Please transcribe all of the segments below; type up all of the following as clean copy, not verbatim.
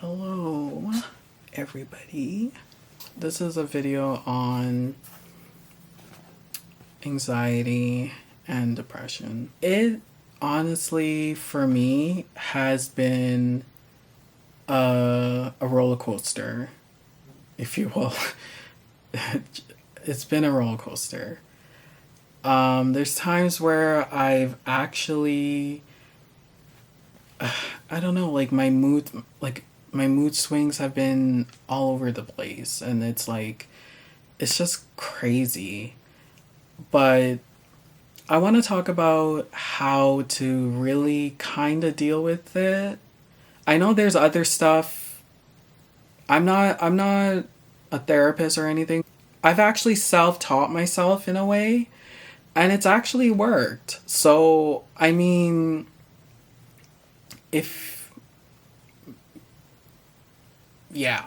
Hello, everybody. This is a video on anxiety and depression. It honestly, for me, has been a roller coaster, if you will. It's been a roller coaster. There's times where I've actually, I don't know, like my mood swings have been all over the place, and it's just crazy. But I want to talk about how to really kind of deal with it. I know there's other stuff. I'm not a therapist or anything. I've actually self-taught myself in a way, and it's actually worked. So, I mean, if yeah.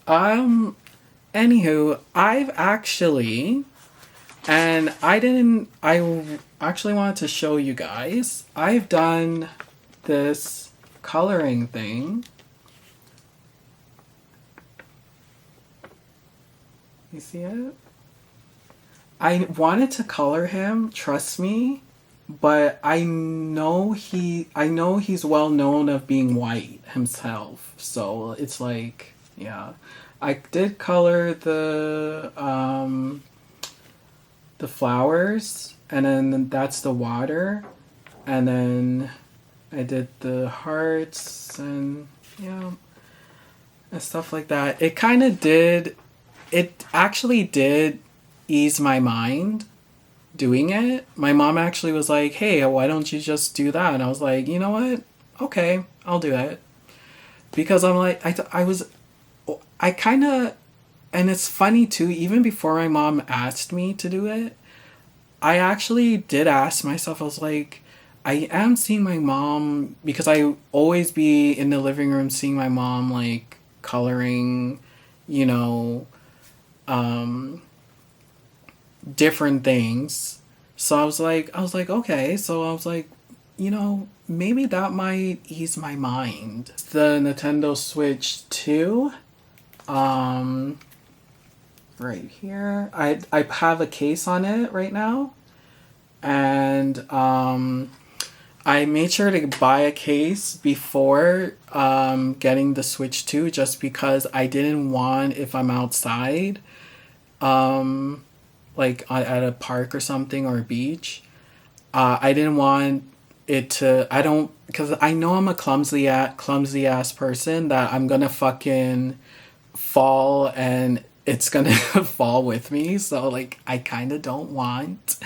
um Anywho, I actually wanted to show you guys. I've done this coloring thing. You see it? I wanted to color him, trust me, but I know he's well known of being white himself. So it's like, yeah. I did color the flowers, and then that's the water, and then I did the hearts and yeah, and stuff like that. It actually did ease my mind doing it. My mom actually was like, "Hey, why don't you just do that?" And I was like, "You know what? Okay, I'll do it." Because I'm like, I kind of, and it's funny too, even before my mom asked me to do it, I actually did ask myself, I was like, I am seeing my mom, because I always be in the living room seeing my mom like coloring, you know, um, different things. So I was like, okay. So I was like, maybe that might ease my mind. The Nintendo Switch 2, um, right here. I have a case on it right now, and I made sure to buy a case before getting the Switch 2, just because I didn't want, if I'm outside, um, at a park or something, or a beach, I didn't want it to. I don't, because I know I'm a clumsy ass person, that I'm gonna fucking fall and it's gonna fall with me. So like, I kind of don't want.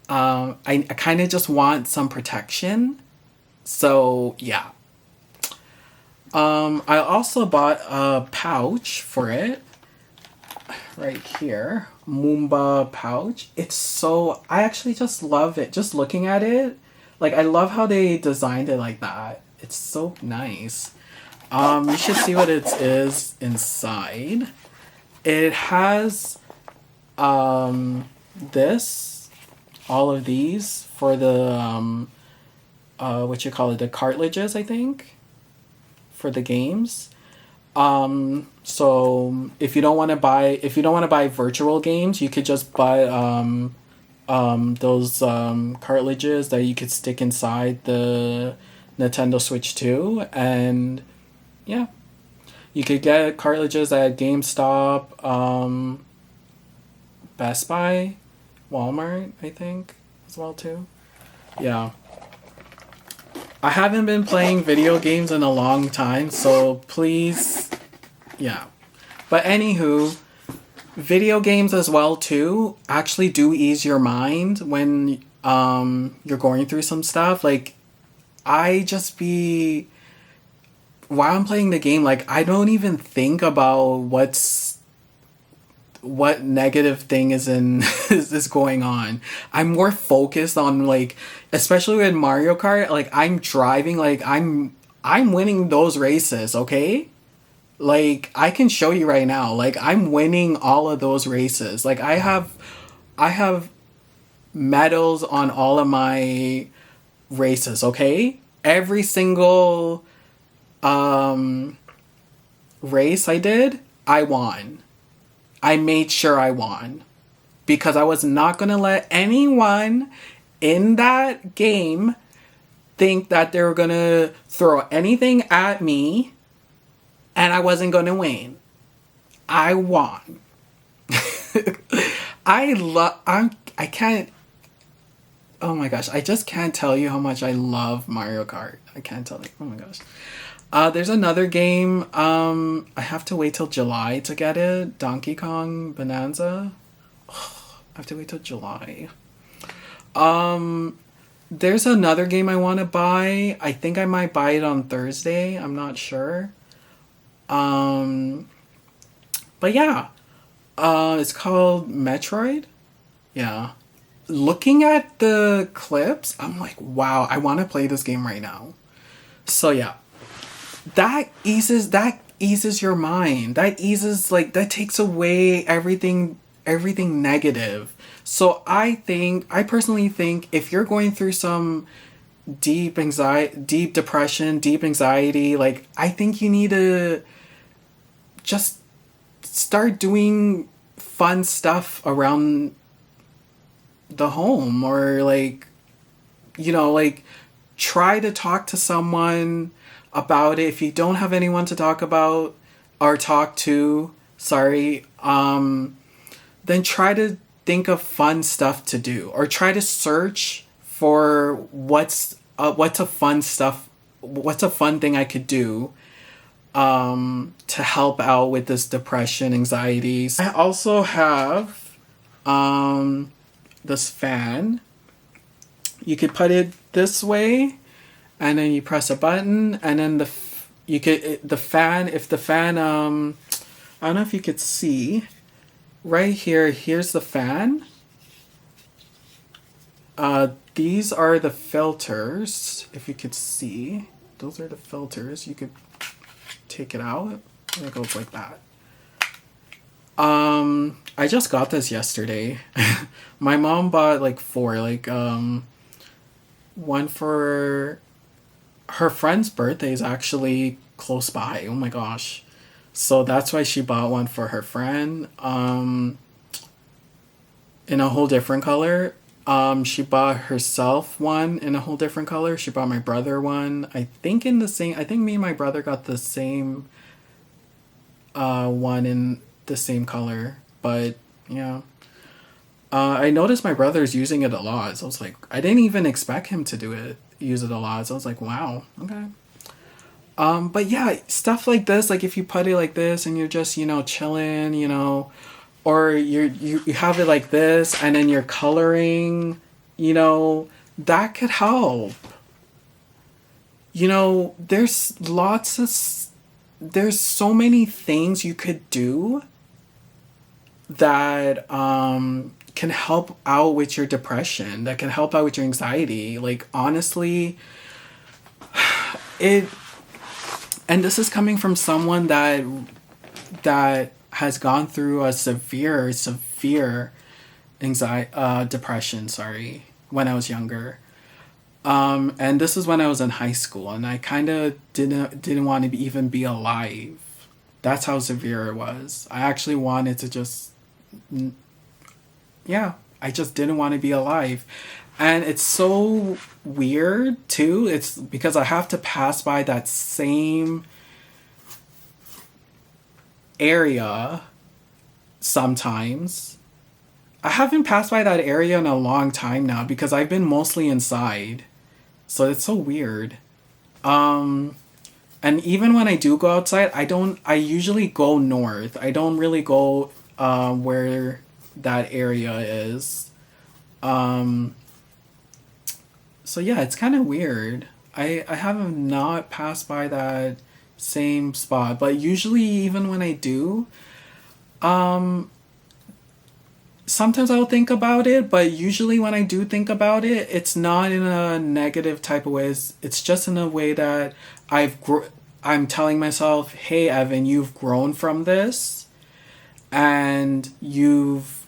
I kind of just want some protection. So yeah. I also bought a pouch for it right here. Moomba pouch. I actually just love it. Just looking at it, like, I love how they designed it like that. It's so nice. You should see what it is inside. It has this, all of these for the what you call it, the cartridges, I think, for the games. So if you don't want to buy virtual games, you could just buy those cartridges that you could stick inside the Nintendo Switch 2, and yeah, you could get cartridges at GameStop, Best Buy, Walmart, I think, as well too. Yeah. I haven't been playing video games in a long time, so please, yeah. But anywho, video games as well too actually do ease your mind when you're going through some stuff. Like, I just be while I'm playing the game, like, I don't even think about what negative thing is going on. I'm more focused on, like, especially with Mario Kart, like, I'm driving, like, I'm winning those races, okay? Like, I can show you right now, like, I'm winning all of those races. Like, I have medals on all of my races, okay? Every single um, race I did, I won. I made sure I won. Because I was not going to let anyone in that game think that they were going to throw anything at me and I wasn't going to win. I won. I can't, oh my gosh, I just can't tell you how much I love Mario Kart. I can't tell you. Oh my gosh. There's another game. I have to wait till July to get it. Donkey Kong Bonanza. I have to wait till July. There's another game I want to buy. I think I might buy it on Thursday. I'm not sure. But yeah. It's called Metroid. Yeah. Looking at the clips, I'm like, wow, I want to play this game right now. So yeah. That eases your mind. That takes away everything negative. So I personally think if you're going through some deep depression, deep anxiety, like I think you need to just start doing fun stuff around the home, or like, like try to talk to someone about it if you don't have anyone to talk about or talk to. Sorry. Then try to think of fun stuff to do, or try to search for what's a fun thing I could do to help out with this depression, anxieties. I also have this fan. You could put it this way, and then you press a button, and then the fan, I don't know if you could see right here, here's the fan. These are the filters. If you could see, those are the filters. You could take it out and it goes like that. I just got this yesterday. My mom bought like 4, one for her friend's birthday is actually close by. Oh my gosh. So that's why she bought one for her friend. In a whole different color. She bought herself one in a whole different color. She bought my brother one. I think me and my brother got the same one in the same color. But yeah. I noticed my brother's using it a lot. So I was like, I didn't even expect him to use it a lot. So I was like, wow, okay. But yeah, stuff like this, like if you put it like this and you're just, chilling, or you have it like this and then you're coloring, that could help. There's so many things you could do that can help out with your depression, that can help out with your anxiety. Like, honestly, and this is coming from someone that has gone through a severe depression, when I was younger. And this is when I was in high school, and I kind of didn't want to even be alive. That's how severe it was. I actually wanted to just, I just didn't want to be alive. And it's so weird too. It's because I have to pass by that same area sometimes. I haven't passed by that area in a long time now because I've been mostly inside. So it's so weird. And even when I do go outside, I usually go north. I don't really go where that area is. So yeah, it's kind of weird. I have not passed by that same spot, but usually even when I do, sometimes I'll think about it, but usually when I do think about it, it's not in a negative type of way. It's just in a way that I'm telling myself, hey, Evan, you've grown from this, and you've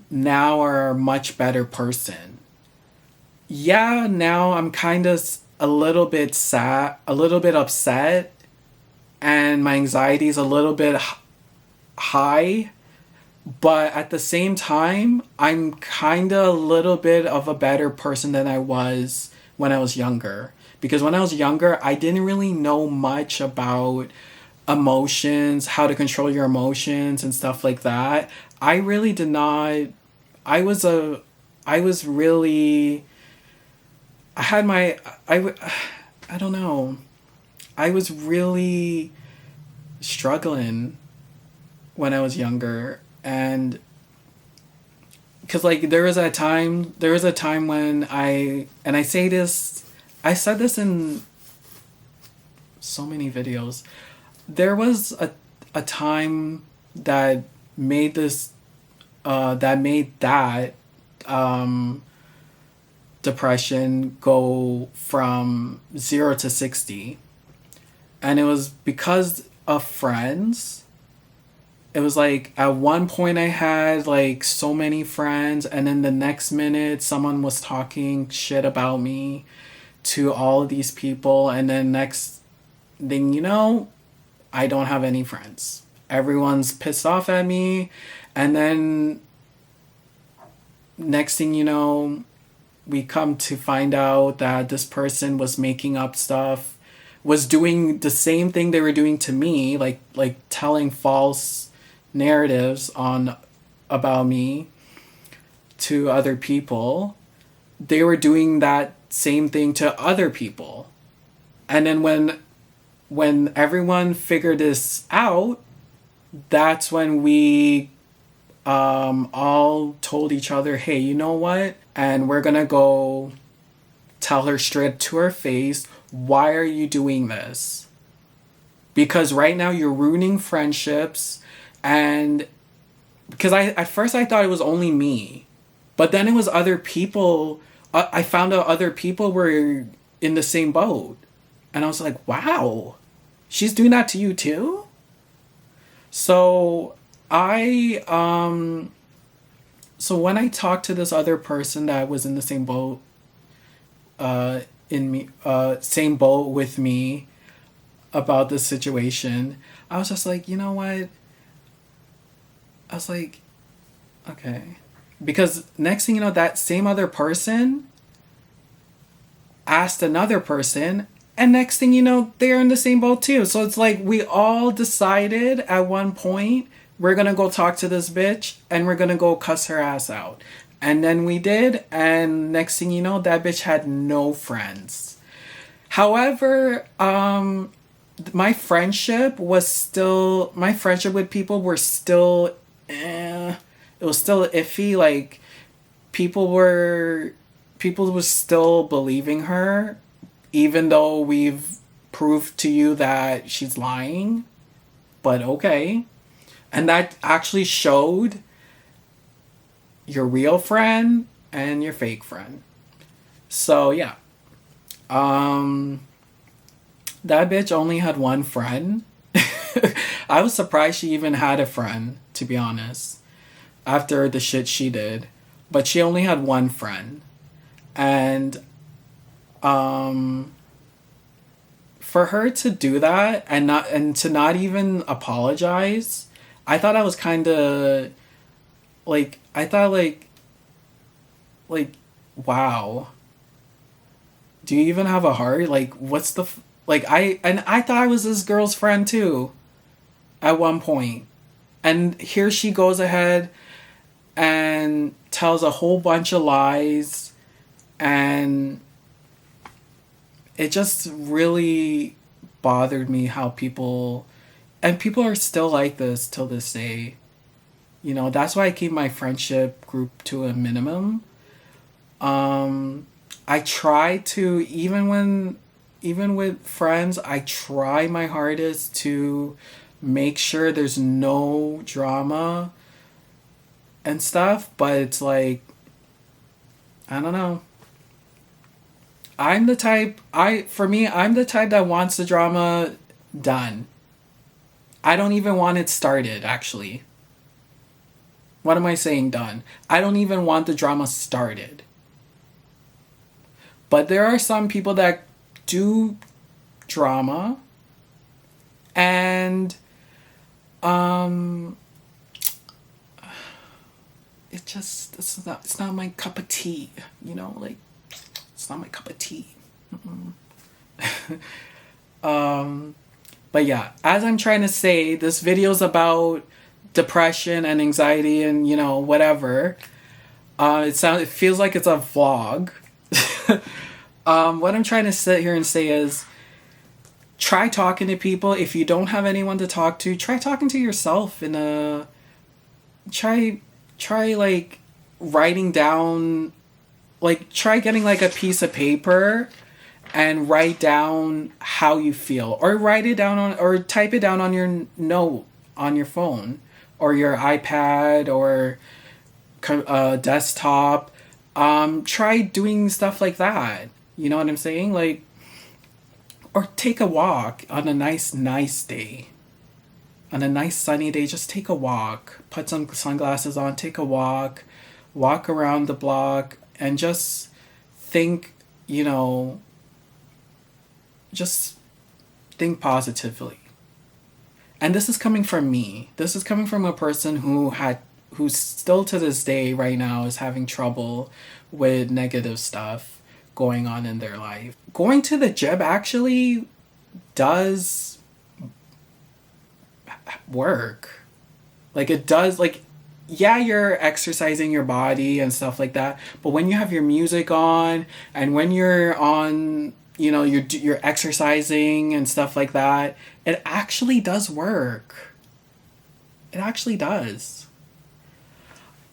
now are a much better person. Yeah, now I'm kind of a little bit sad, a little bit upset, and my anxiety is a little bit high. But at the same time, I'm kind of a little bit of a better person than I was when I was younger. Because when I was younger, I didn't really know much about emotions, how to control your emotions and stuff like that. I really did not. I was a. I was really. I had my. I don't know. I was really struggling when I was younger. And because like there was a time when I say this, I said this in so many videos. There was a time that made this that made that um depression go from 0 to 60, and it was because of friends. It was like at one point I had like so many friends, and then the next minute someone was talking shit about me to all of these people, and then next thing you know, I don't have any friends. Everyone's pissed off at me, and then next thing you know, we come to find out that this person was making up stuff, was doing the same thing they were doing to me, like telling false narratives on about me to other people. They were doing that same thing to other people. And then when everyone figured this out, that's when we all told each other, hey, you know what? And we're gonna go tell her straight to her face, why are you doing this? Because right now you're ruining friendships. And because at first I thought it was only me, but then it was other people. I found out other people were in the same boat. And I was like, wow, she's doing that to you too? So so when I talked to this other person that was in the same boat, same boat with me about this situation, I was just like, you know what? I was like, okay. Because next thing you know, that same other person asked another person, and next thing you know, they're in the same boat too. So it's like we all decided at one point we're gonna go talk to this bitch and we're gonna go cuss her ass out. And then we did, and next thing you know, that bitch had no friends. However, my friendship with people were still it was still iffy. Like people were still believing her, even though we've proved to you that she's lying. But okay. And that actually showed your real friend and your fake friend. So yeah. That bitch only had one friend. I was surprised she even had a friend, to be honest, after the shit she did. But she only had one friend. And for her to do that and to not even apologize, I thought I was kind of like, I thought like wow. Do you even have a heart? Like what's the I thought I was this girl's friend too at one point. And here she goes ahead and tells a whole bunch of lies, and it just really bothered me how people are still like this till this day. You know, that's why I keep my friendship group to a minimum. I try to, even with friends, I try my hardest to make sure there's no drama and stuff, but it's like, I don't know. I'm the type that wants the drama done. I don't even want it started, actually. What am I saying, done? I don't even want the drama started. But there are some people that do drama, and it's not my cup of tea, you know, like, it's not my cup of tea. But yeah, as I'm trying to say, this video's about depression and anxiety and, you know, whatever. It feels like it's a vlog. What I'm trying to sit here and say is, try talking to people. If you don't have anyone to talk to, try talking to yourself try like writing down, like, try getting like a piece of paper and write down how you feel, or write it down or type it down on your note on your phone or your iPad or desktop. Try doing stuff like that. You know what I'm saying? Like, or take a walk on a nice day. On a nice sunny day, just take a walk. Put some sunglasses on, take a walk around the block, and just think, you know, just think positively. And this is coming from me. This is coming from a person who's still to this day right now is having trouble with negative stuff going on in their life. Going to the gym actually does work. Like, it does, like, yeah, you're exercising your body and stuff like that, but when you have your music on and when you're on, you know, you're exercising and stuff like that, it actually does work. It actually does.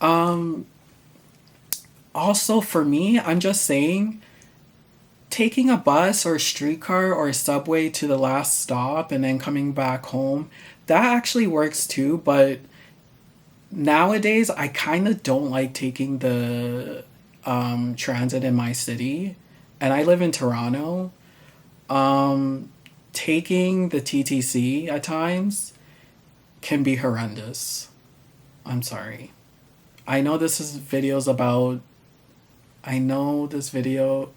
Also, for me, I'm just saying, taking a bus or a streetcar or a subway to the last stop and then coming back home, that actually works too. But nowadays, I kind of don't like taking the transit in my city, and I live in Toronto. Taking the TTC at times can be horrendous. I'm sorry. I know this video,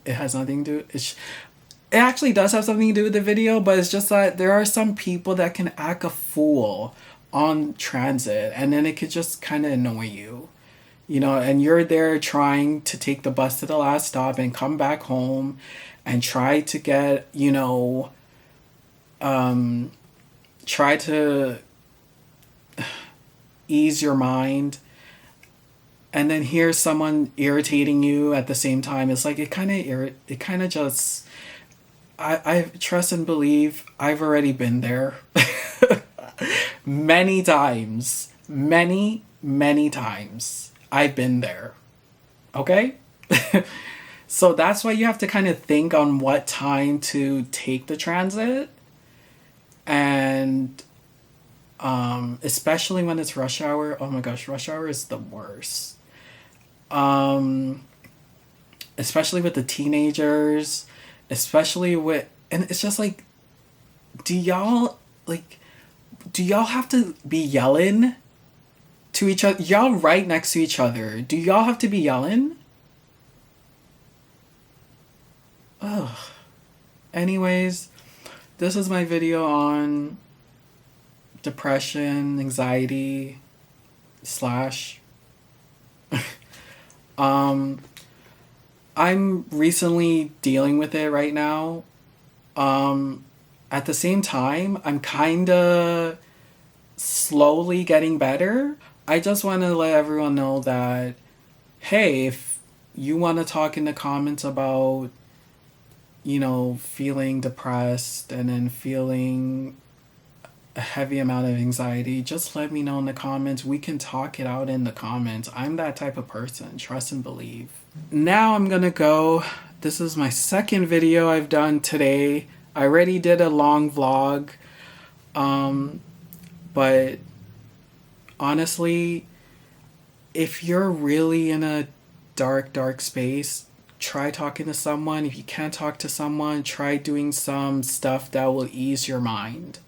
it has nothing to do, it actually does have something to do with the video, but it's just that there are some people that can act a fool on transit, and then it could just kind of annoy you, you know, and you're there trying to take the bus to the last stop and come back home and try to get, you know, try to ease your mind, and then here's someone irritating you at the same time. It's like, it kind of just, I trust and believe I've already been there. Many times. Many times. I've been there. Okay? So that's why you have to kind of think on what time to take the transit. And especially when it's rush hour. Oh my gosh, rush hour is the worst. Especially with the teenagers, and it's just like, do y'all have to be yelling to each other? Y'all right next to each other. Do y'all have to be yelling? Ugh. Anyways, this is my video on depression, anxiety, / I'm recently dealing with it right now. At the same time, I'm kind of slowly getting better. I just want to let everyone know that, hey, if you want to talk in the comments about, you know, feeling depressed and then feeling a heavy amount of anxiety, just let me know in the comments. We can talk it out in the comments. I'm that type of person. Trust and believe. Now I'm gonna go. This is my second video I've done today. I already did a long vlog. But honestly, if you're really in a dark space, try talking to someone. If you can't talk to someone, try doing some stuff that will ease your mind.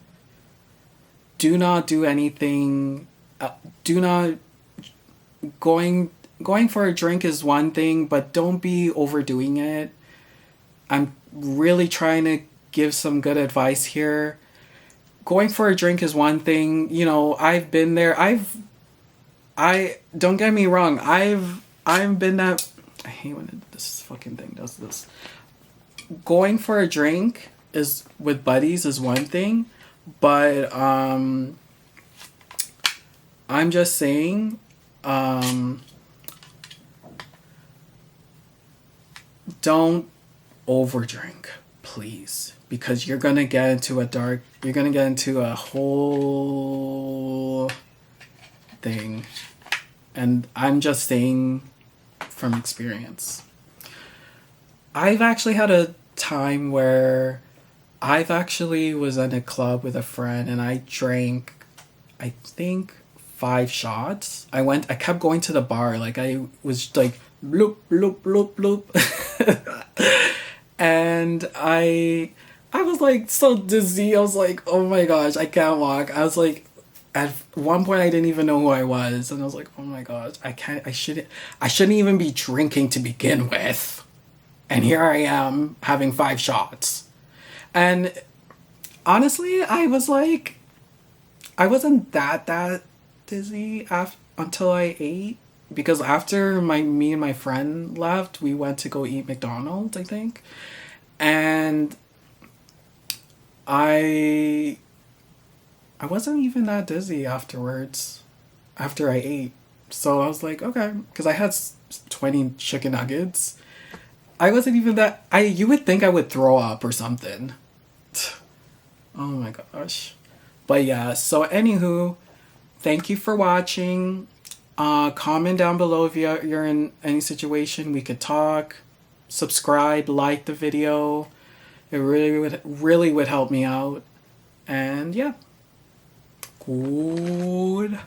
Do not do anything. Going for a drink is one thing, but don't be overdoing it. really trying to give some good advice here. Going for a drink is one thing. You know, I've been there. I don't get me wrong. I've been that. I hate when this fucking thing does this. Going for a drink is with buddies is one thing, but I'm just saying, don't overdrink, please, because you're gonna get into a whole thing, and I'm just saying from experience. I've actually had a time where I've actually was in a club with a friend and I drank, I think, 5 shots. I kept going to the bar. Like, I was like, bloop, bloop, bloop, bloop. And I was like so dizzy. I was like, oh my gosh, I can't walk. I was like, at one point I didn't even know who I was. And I was like, oh my gosh, I shouldn't even be drinking to begin with. And here I am having 5 shots. And honestly, I wasn't that dizzy until I ate. Because after me and my friend left, we went to go eat McDonald's, I think. And I wasn't even that dizzy afterwards, after I ate. So I was like, okay. Because I had 20 chicken nuggets. I wasn't even that. You would think I would throw up or something. Oh my gosh. But yeah, so anywho, thank you for watching. Comment down below if you're in any situation we could talk. Subscribe, like the video. It really would help me out. And yeah. Goodbye.